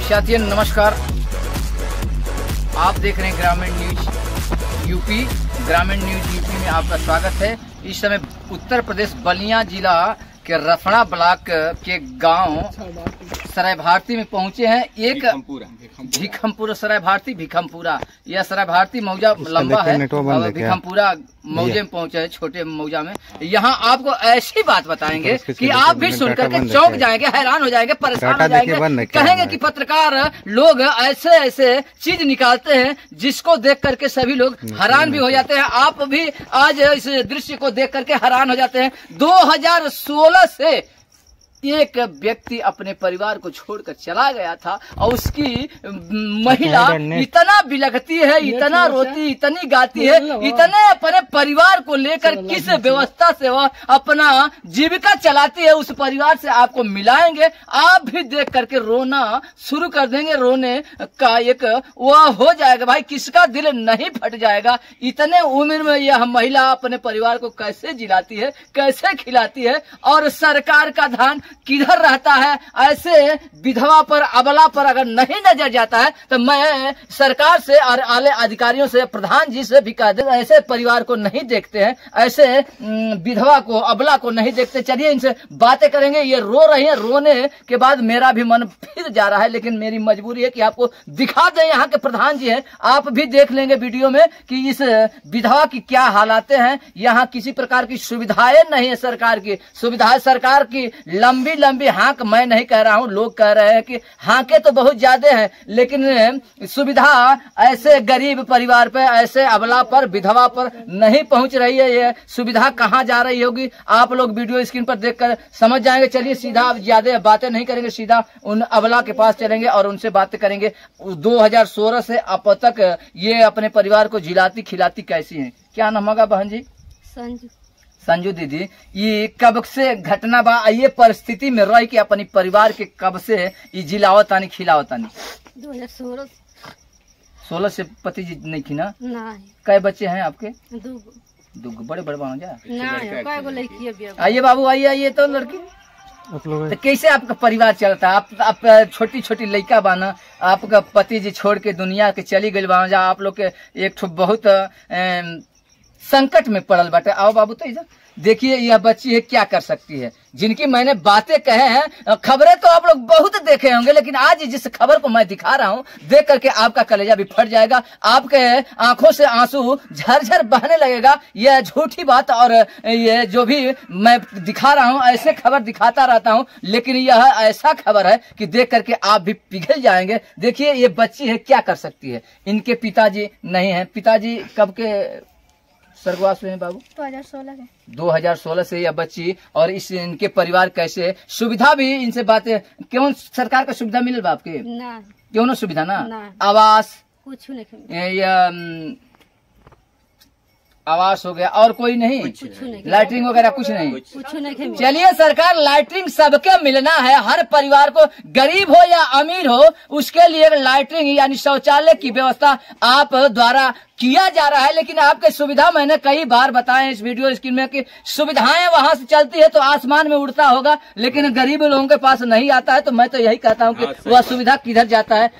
साथियों नमस्कार, आप देख रहे हैं ग्रामीण न्यूज यूपी। ग्रामीण न्यूज यूपी में आपका स्वागत है। इस समय उत्तर प्रदेश बलिया जिला के रफड़ा ब्लॉक के गांव सराय भारती में पहुंचे हैं। एक भिखमपुरा सराय भारती भिखमपुरा, यह सराय भारती मौजा लंबा है, भिखमपुरा मौजे में पहुंचे हैं, छोटे मौजा में। यहाँ आपको ऐसी बात बताएंगे कि आप भी सुनकर के चौंक जाएंगे, हैरान हो जाएंगे, परेशान हो जाएंगे, कहेंगे कि पत्रकार लोग ऐसे ऐसे चीज निकालते हैं जिसको देख करके सभी लोग हैरान भी हो जाते हैं। आप भी आज इस दृश्य को देख करके हैरान हो जाते हैं। 2016 से एक व्यक्ति अपने परिवार को छोड़कर चला गया था और उसकी महिला इतना बिलखती है, इतना रोती, इतनी गाती है, इतने अपने परिवार को लेकर किस व्यवस्था से वह अपना जीविका चलाती है, उस परिवार से आपको मिलाएंगे। आप भी देख करके रोना शुरू कर देंगे, रोने का एक वह हो जाएगा। भाई किसका दिल नहीं फट जाएगा। इतने उम्र में यह महिला अपने परिवार को कैसे जिलाती है, कैसे खिलाती है, और सरकार का ध्यान किधर रहता है। ऐसे विधवा पर, अबला पर अगर नहीं नजर जाता है तो मैं सरकार से और आले अधिकारियों से, प्रधान जी से भी कह दे, ऐसे परिवार को नहीं देखते हैं, ऐसे विधवा को, अबला को नहीं देखते। चलिए इनसे बातें करेंगे। ये रो रही है, रोने के बाद मेरा भी मन फिर जा रहा है, लेकिन मेरी मजबूरी है कि आपको दिखा दें। यहाँ के प्रधान जी हैं, आप भी देख लेंगे वीडियो में कि इस विधवा की क्या हालातें हैं। यहाँ किसी प्रकार की सुविधाएं नहीं है। सरकार की सुविधाएं, सरकार की लंबी लंबी हाँक मैं नहीं कह रहा हूं, लोग कह रहे हैं कि हाँके तो बहुत ज्यादा हैं, लेकिन सुविधा ऐसे गरीब परिवार पे, ऐसे अबला पर, विधवा पर नहीं पहुंच रही है। ये सुविधा कहां जा रही होगी आप लोग वीडियो स्क्रीन पर देखकर समझ जाएंगे। चलिए सीधा ज्यादा बातें नहीं करेंगे, सीधा उन अबला के पास चलेंगे और उनसे बातें करेंगे। 2016 से अब तक ये अपने परिवार को जिलाती खिलाती कैसी है। क्या नाम होगा बहन जी? संजू दीदी, ये कब से घटना बा, ये परिस्थिति में रह के अपनी परिवार के कब से ये जिलावतानी खिलावतानी? 2016 से पति जी नहीं थी ना? कई बच्चे हैं आपके? दो बड़े बड़े बन जा। आइए बाबू, आइए तो लड़की। तो कैसे आपका परिवार चलता है? आप छोटी छोटी लड़का बाना, आपका पति जी छोड़ के दुनिया के चली गई बाना जा, आप लोग के एक बहुत संकट में पड़ल बाटे। आओ बाबू तो इधर देखिए, यह बच्ची है क्या कर सकती है। जिनकी मैंने बातें कहे हैं, खबरें तो आप लोग बहुत देखे होंगे, लेकिन आज जिस खबर को मैं दिखा रहा हूं, देख करके आपका कलेजा भी फट जाएगा, आपके आंखों से आंसू झरझर बहने लगेगा। यह झूठी बात और ये जो भी मैं दिखा रहा हूं, ऐसे खबर दिखाता रहता हूं, लेकिन यह ऐसा खबर है कि देख करके आप भी पिघल जाएंगे। देखिए ये बच्ची है क्या कर सकती है। इनके पिताजी नहीं है। पिताजी कब के स्वर्गवास हुए हैं बाबू? 2016 से यह बच्ची और इनके परिवार कैसे, सुविधा भी इनसे बातें, क्यों सरकार का सुविधा मिले बाप के? क्यों ना सुविधा ना? आवास कुछ नहीं, आवास हो गया और कोई नहीं, लाइटिंग वगैरह कुछ नहीं। चलिए सरकार लाइटिंग सबके मिलना है, हर परिवार को, गरीब हो या अमीर हो, उसके लिए लाइटिंग यानी शौचालय की व्यवस्था आप द्वारा किया जा रहा है। लेकिन आपके सुविधा मैंने कई बार बताया इस वीडियो स्क्रीन में कि सुविधाएं वहां से चलती है तो आसमान में उड़ता होगा, लेकिन गरीब लोगों के पास नहीं आता है। तो मैं तो यही कहता हूं कि वह सुविधा किधर जाता है,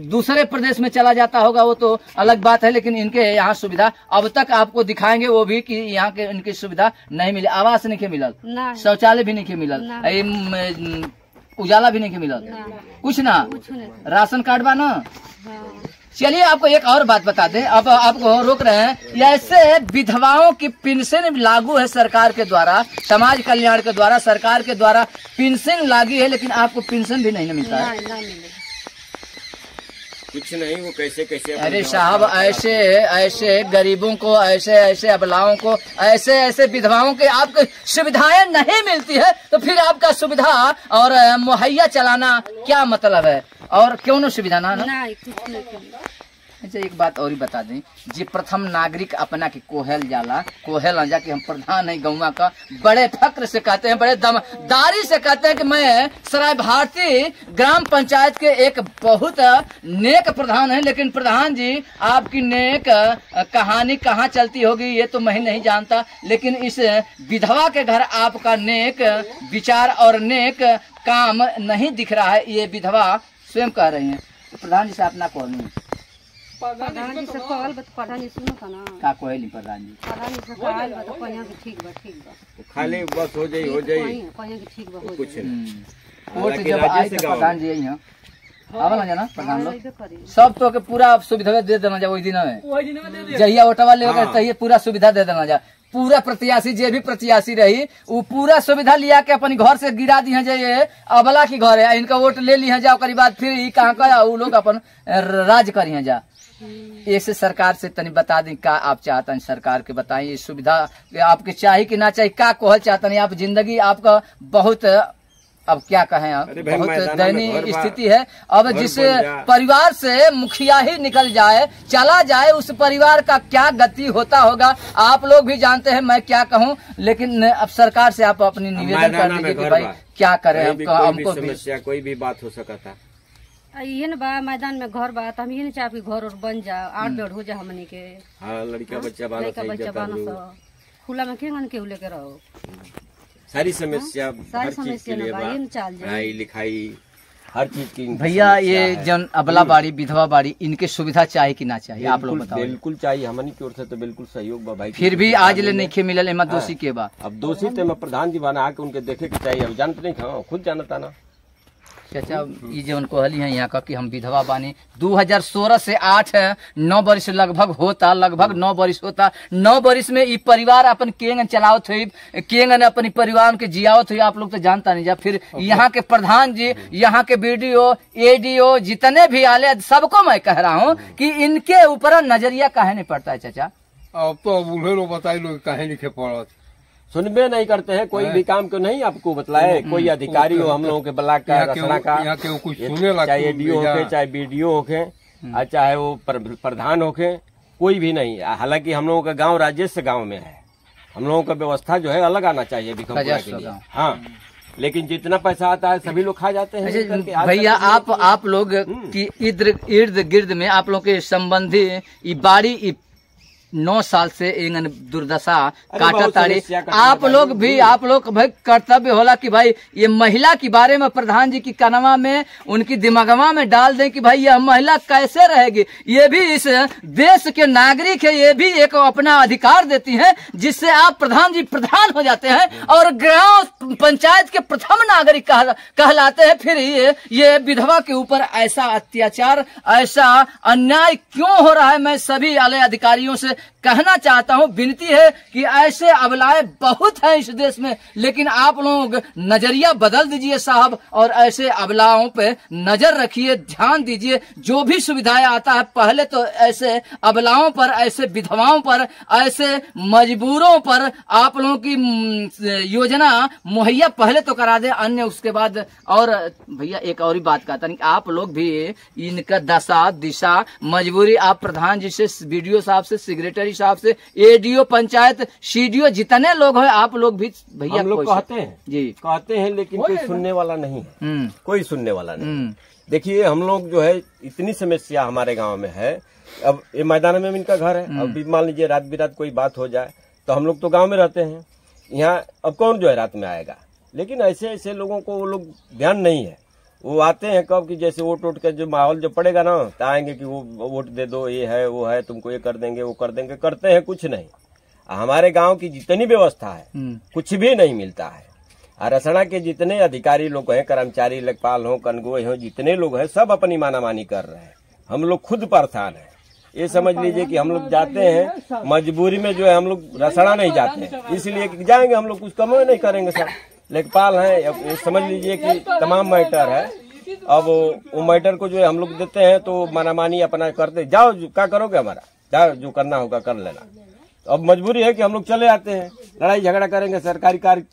दूसरे प्रदेश में चला जाता होगा, वो तो अलग बात है, लेकिन इनके यहाँ सुविधा अब तक आपको दिखाएंगे, वो भी कि यहाँ के इनकी सुविधा नहीं मिली। आवास नहीं मिलल, शौचालय भी नहीं मिलल, उजाला भी नहीं मिलल, कुछ ना, राशन कार्ड बा ना। चलिए आपको एक और बात बता दें, अब आपको रोक रहे हैं। ऐसे विधवाओं की पेंशन लागू है सरकार के द्वारा, समाज कल्याण के द्वारा, सरकार के द्वारा पेंशन लागू है, लेकिन आपको पेंशन भी नहीं मिलता है। कुछ नहीं, वो कैसे अरे साहब, ऐसे गरीबों को, ऐसे अबलाओं को, ऐसे विधवाओं के आपको सुविधाएं नहीं मिलती है, तो फिर आपका सुविधा और मुहैया चलाना क्या मतलब है? और क्यों न सुविधा ना? अच्छा एक बात और ही बता दें, जी प्रथम नागरिक अपना के कोहल जाला, कोहल जा कि हम प्रधान है गौवा का, बड़े फक्र से कहते हैं, बड़े दमदारी से कहते हैं कि मैं सराय भारती ग्राम पंचायत के एक बहुत नेक प्रधान है। लेकिन प्रधान जी आपकी नेक कहानी कहाँ चलती होगी ये तो मैं नहीं जानता, लेकिन इस विधवा के घर आपका नेक विचार और नेक काम नहीं दिख रहा है, ये विधवा स्वयं कह रही हैं। तो प्रधान जी से अपना कॉल नहीं प्रधान जी से कहल बत प्रधान जी सुनो था ना का कोई प्रधान जी से कहल बत कहिया कि ठीक बा खाली बस हो जाई कहिया कि ठीक बा हो कुछ जाई। नहीं। वोट हालांकि जब राज्य आए से तो गाँव प्रधान जी यहाँ आवल ना प्रधान लोग अइबे करी। सब तो के पूरा सुविधा दे देना जा वही दिन में जहिया वोटवा लेके तहिए पूरा सुविधा दे देना जा। पूरा प्रत्याशी जे भी प्रत्याशी रही वो पूरा सुविधा लिया के अपनी घर से गिरा दी है जे ये अबला की घर है, इनका वोट ले ली है जा, ओकरी बाद फिर ई कहाँ का वो लोग अपन राज करी है जा। ऐसे सरकार से तनी बता दी का आप चाहता है, सरकार के बताइए सुविधा आपके चाहिए कि ना चाहिए, का कहल चाहता नहीं आप। जिंदगी आपका बहुत अब क्या कहें, अब अरे भाई, बहुत मैदाना में दयनीय घर स्थिति है। अब घर जिस बन जा। परिवार से मुखिया ही निकल जाए चला जाए उस परिवार का क्या गति होता होगा आप लोग भी जानते हैं, मैं क्या कहूँ। लेकिन अब सरकार से आप अपनी निवेदन कर मैदाना में लीजिए कि घर भाई बा। क्या करें, कोई भी हमको भी समस्या कोई भी बात हो सकता था। ये न बा मैदान में घर बा त हम ये न चाह कि घर और बन जा, आठ बेड हो जा हमनी के। हाँ, लड़का बच्चा बाना लड़का बच्चा बाना खुला में के के लेके रहो। सारी समस्या सारी हर चीज समस्या के लिए ना बा, ये न चाल जाए। पढ़ाई लिखाई हर चीज की भैया ये समस्या है। जन अबला बाड़ी विधवा बाड़ी इनके सुविधा चाहिए कि ना चाहिए, आप लोग बिल्कुल बताओ। बिल्कुल चाहिए, हमनी की ओर से तो बिल्कुल सहयोग बा भाई। फिर भी आज ले नहीं मिलल एमा दोषी के बा। अब दोषी तो मैं प्रधान जी बना के उनके देखे के चाहिए। अब जानते नहीं था, खुद जानता ना। चाचा ये जो कहली है यहाँ का कि हम विधवा बानी 2016 से 8-9 वर्ष लगभग 9 वर्ष होता। 9 वर्ष में ये परिवार अपन केंगन चलावत हुई, केंगन अपनी परिवार के जियावत हुई, आप लोग तो जानता नहीं जा। फिर यहाँ के प्रधान जी, यहाँ के बीडीओ एडीओ जितने भी आले सबको मैं कह रहा हूँ कि इनके ऊपर नजरिया काहे नहीं पड़ता है चाचा। अब तो अब उन्हें लोग बताई लोग काहे लिखे पड़त। सुनबे नहीं करते हैं, कोई भी काम को नहीं आपको बतलाए। कोई अधिकारी हो हम लोगों के ब्लॉक का, रसना का, यहाँ के कुछ सुने ला चाहे एडीओ होके चाहे बीडीओ होके और चाहे वो प्रधान होके, कोई भी नहीं। हालांकि हम लोगों का गांव राजस्व गांव में है, हम लोगों का व्यवस्था जो है अलग आना चाहिए भिखमपुरा के राजस्व लिए। गाँव। हाँ, लेकिन जितना पैसा आता है सभी लोग खा जाते हैं। अच्छा, करके आज भैया तक आप लोग की इर्द गिर्द में आप लोग के संबंधी ये बाड़ी 9 साल से इंगन दुर्दशा काटा बहुत ताड़ी। समस्या करती आप है लोग भाई। भी आप लोग भाई कर्तव्य होला कि भाई ये महिला के बारे में प्रधान जी की कनवा में उनकी दिमागवा में डाल दें कि भाई यह महिला कैसे रहेगी। ये भी इस देश के नागरिक है, ये भी एक अपना अधिकार देती है जिससे आप प्रधान जी प्रधान हो जाते हैं और ग्राम पंचायत के प्रथम नागरिक कहलाते हैं। फिर ये विधवा के ऊपर ऐसा अत्याचार, ऐसा अन्याय क्यों हो रहा है। मैं सभी आले अधिकारियों से कहना चाहता हूं, विनती है कि ऐसे अबलाएं बहुत हैं इस देश में, लेकिन आप लोग नजरिया बदल दीजिए साहब और ऐसे अबलाओं पे नजर रखिए, ध्यान दीजिए। जो भी सुविधाएं आता है पहले तो ऐसे अबलाओं पर, ऐसे विधवाओं पर, ऐसे मजबूरों पर आप लोगों की योजना मुहैया पहले तो करा दे, अन्य उसके बाद। और भैया एक और ही बात कहता नहीं, आप लोग भी इनका दशा दिशा मजबूरी आप प्रधान जी से, बीडीओ साहब से, सेक्रेटरी साहब से, एडीओ पंचायत सीडीओ जितने लोग हैं आप लोग भी भैया हम लोग कहते हैं जी कहते हैं, लेकिन कोई सुनने वाला नहीं है। हम्म कोई सुनने वाला नहीं। देखिए हम लोग जो है इतनी समस्या हमारे गांव में है। अब ये मैदान में इनका घर है, अब भी मान लीजिए रात बिरात कोई बात हो जाए तो हम लोग तो गांव में रहते हैं, यहाँ अब कौन जो है रात में आएगा। लेकिन ऐसे ऐसे लोगों को वो लोग ध्यान नहीं है। वो आते हैं कब कि जैसे वोट का जो माहौल जो पड़ेगा ना तो आएंगे कि वो वोट दे दो, ये है वो है, तुमको ये कर देंगे वो कर देंगे, करते हैं कुछ नहीं। हमारे गांव की जितनी व्यवस्था है कुछ भी नहीं मिलता है। और रसना के जितने अधिकारी लोग हैं, कर्मचारी लेखपाल हो, कनगोए हो, जितने लोग हैं सब अपनी मानामानी कर रहे हैं। हम लोग खुद परेशान हैं। ये समझ लीजिए कि हम लोग जाते हैं मजबूरी में, जो है हम लोग रसना नहीं जाते हैं, इसलिए कि जाएंगे हम लोग कुछ कम नहीं करेंगे। सब लेखपाल हैं, ये समझ लीजिए कि तमाम मैटर है। अब वो मैटर को जो है हम लोग देते हैं तो मानामानी अपना करते, जाओ क्या करोगे हमारा, जाओ जो करना होगा कर लेना। अब मजबूरी है कि हम लोग चले आते हैं, लड़ाई झगड़ा करेंगे। सरकारी कार्य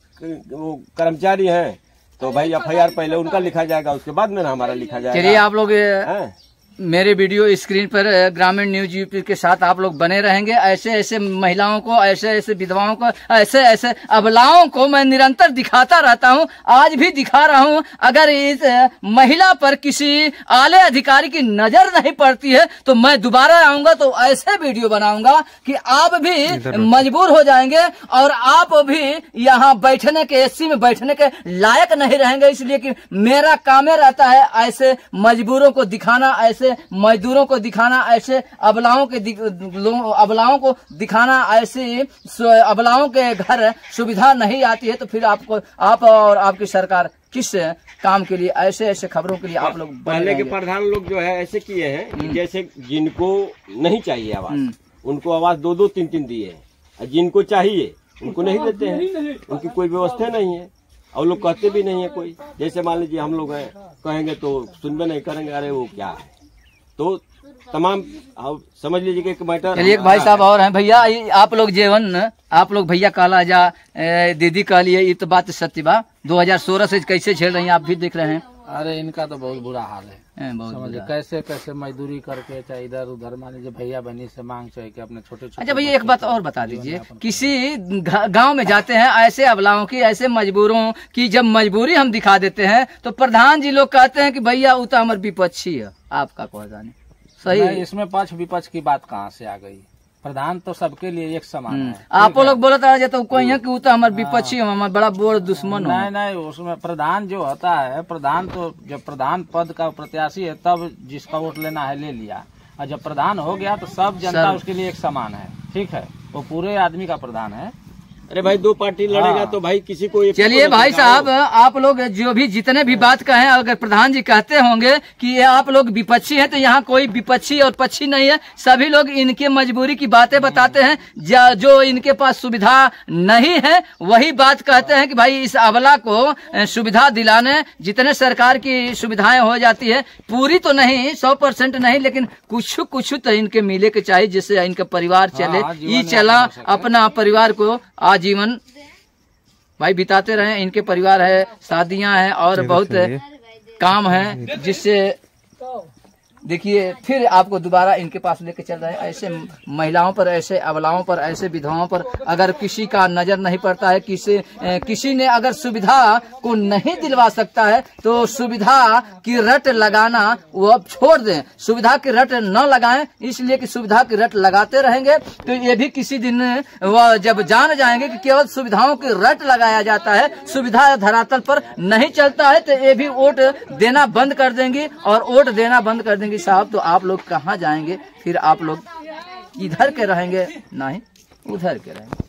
वो कर्मचारी हैं तो भाई FIR पहले उनका लिखा जाएगा, उसके बाद में ना हमारा लिखा जाएगा। चलिए आप लोग हैं? मेरे वीडियो स्क्रीन पर ग्रामीण न्यूज यूपी के साथ आप लोग बने रहेंगे। ऐसे ऐसे महिलाओं को, ऐसे ऐसे विधवाओं को, ऐसे ऐसे अबलाओं को मैं निरंतर दिखाता रहता हूं, आज भी दिखा रहा हूं। अगर इस महिला पर किसी आले अधिकारी की नजर नहीं पड़ती है तो मैं दोबारा आऊंगा तो ऐसे वीडियो बनाऊंगा कि आप भी मजबूर हो जाएंगे और आप भी यहाँ बैठने के, एसी में बैठने के लायक नहीं रहेंगे। इसलिए कि मेरा काम रहता है ऐसे मजबूरों को दिखाना, ऐसे मजदूरों को दिखाना, ऐसे अबलाओं को दिखाना। ऐसे अबलाओं के घर सुविधा नहीं आती है तो फिर आपको, आप और आपकी सरकार किस काम के लिए, ऐसे ऐसे खबरों के लिए आप लोग पहले के प्रधान लोग जो है ऐसे किए हैं कि जैसे जिनको नहीं चाहिए आवाज उनको आवाज 2-2, 3-3 दिए हैं, जिनको चाहिए उनको नहीं देते हैं। उनकी कोई व्यवस्था नहीं है और लोग कहते भी नहीं है कोई। जैसे मान लीजिए हम लोग हैं, कहेंगे तो सुनबे नहीं करेंगे, अरे वो क्या है। तो तमाम समझ लीजिए कि एक मैटर। चलिए एक भाई साहब और हैं भैया, आप लोग जीवन, आप लोग भैया काला जा दीदी कह लिए, ये तो बात सत्य बा। 2016 से कैसे झेल रही हैं, आप भी देख रहे हैं। अरे इनका तो बहुत बुरा हाल है, बहुत समझिए कैसे कैसे मजदूरी करके, चाहे इधर उधर मान लीजिए भैया बहनी से मांग चाहे कि अपने छोटे छोटे। अच्छा भैया एक बात और बता दीजिए, किसी गांव में जाते हैं ऐसे अबलाओं की, ऐसे मजबूरों की जब मजबूरी हम दिखा देते हैं तो प्रधान जी लोग कहते हैं कि भैया वो तो हमारे विपक्षी है। आपका कौन जाने सही है? इसमें पक्ष विपक्ष की बात कहाँ से आ गई? प्रधान तो सबके लिए एक समान है। आप लोग बोलते रह जाते कोई है कि वो तो हमारे विपक्षी, हमारा बड़ा बोर दुश्मन हो। नहीं, उसमें प्रधान जो होता है, प्रधान तो जब प्रधान पद का प्रत्याशी है तब जिसका वोट लेना है ले लिया, और जब प्रधान हो गया तो सब जनता उसके लिए एक समान है। ठीक है, वो पूरे आदमी का प्रधान है। अरे भाई 2 पार्टी लड़ेगा तो भाई किसी को। चलिए भाई साहब, आप लोग जो भी जितने भी बात कहें, अगर प्रधान जी कहते होंगे कि ये आप लोग विपक्षी हैं तो यहाँ कोई विपक्षी और पक्षी नहीं है। सभी लोग इनके मजबूरी की बातें बताते हैं, जो इनके पास सुविधा नहीं है वही बात कहते हैं कि भाई इस अबला को सुविधा दिलाने, जितने सरकार की सुविधाएं हो जाती है, पूरी तो नहीं 100% नहीं, लेकिन कुछ तो इनके मिले के चाहिए जिससे इनका परिवार चले। ये चला अपना परिवार को आजीवन भाई बिताते रहे। इनके परिवार है, शादियां हैं और बहुत काम है, जिससे देखिए फिर आपको दोबारा इनके पास लेके चल रहे हैं। ऐसे महिलाओं पर, ऐसे अबलाओं पर, ऐसे विधवाओं पर अगर किसी का नजर नहीं पड़ता है, किसी ने अगर सुविधा को नहीं दिलवा सकता है तो सुविधा की रट लगाना वो अब छोड़ दें, सुविधा की रट न लगाएं। इसलिए कि सुविधा की रट लगाते रहेंगे तो ये भी किसी दिन वह जब जान जाएंगे कि केवल सुविधाओं की रट लगाया जाता है, सुविधा धरातल पर नहीं चलता है, तो ये भी वोट देना बंद कर देंगी। और वोट देना बंद कर देंगे साहब तो आप लोग कहाँ जाएंगे? फिर आप लोग इधर के रहेंगे नहीं, उधर के रहेंगे।